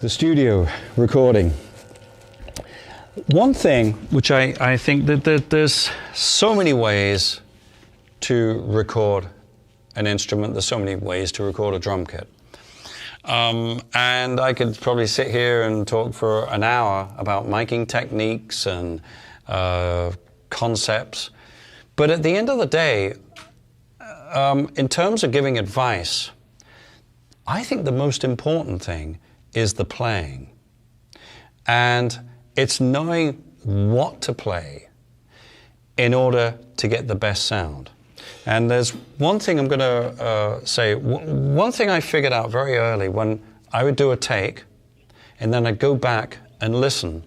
the studio recording. One thing which I think that there's so many ways to record an instrument, there's so many ways to record a drum kit. And I could probably sit here and talk for an hour about miking techniques and concepts. But at the end of the day, in terms of giving advice, I think the most important thing is the playing. And it's knowing what to play in order to get the best sound. And there's one thing I'm going to say. One thing I figured out very early when I would do a take and then I'd go back and listen.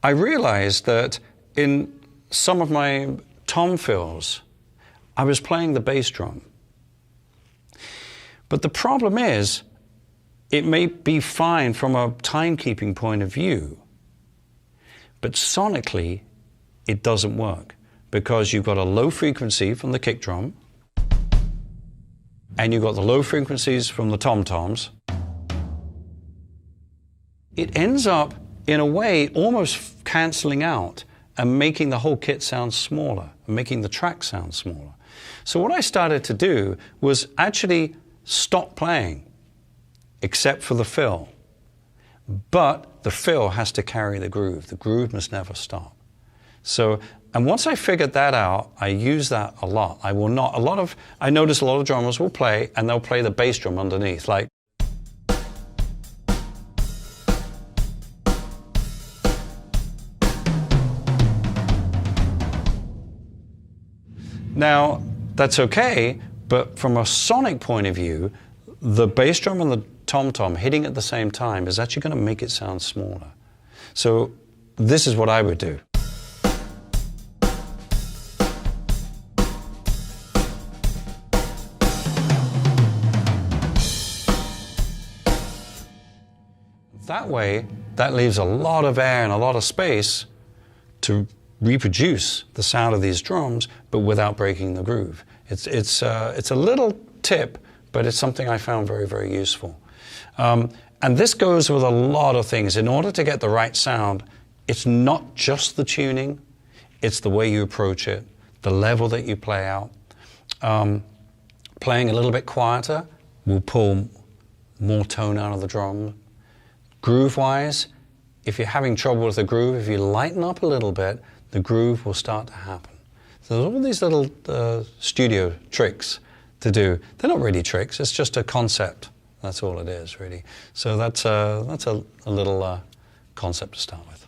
I realized that in some of my tom fills, I was playing the bass drum. But the problem is, it may be fine from a timekeeping point of view, but sonically, it doesn't work because you've got a low frequency from the kick drum and you've got the low frequencies from the tom-toms. It ends up, in a way, almost cancelling out and making the whole kit sound smaller, and making the track sound smaller. So what I started to do was actually stop playing, except for the fill. But the fill has to carry the groove. The groove must never stop. So, and once I figured that out, I use that a lot. I notice a lot of drummers will play, and they'll play the bass drum underneath, like. Now, that's okay, but from a sonic point of view, the bass drum and the tom-tom hitting at the same time is actually going to make it sound smaller. So this is what I would do. That way, that leaves a lot of air and a lot of space to reproduce the sound of these drums, but without breaking the groove. It's a little tip, but it's something I found very, very useful. And this goes with a lot of things. In order to get the right sound, it's not just the tuning, it's the way you approach it, the level that you play out. Playing a little bit quieter will pull more tone out of the drum. Groove-wise, if you're having trouble with the groove, if you lighten up a little bit, the groove will start to happen. So there's all these little studio tricks to do. They're not really tricks, it's just a concept. That's all it is, really. So that's a little concept to start with.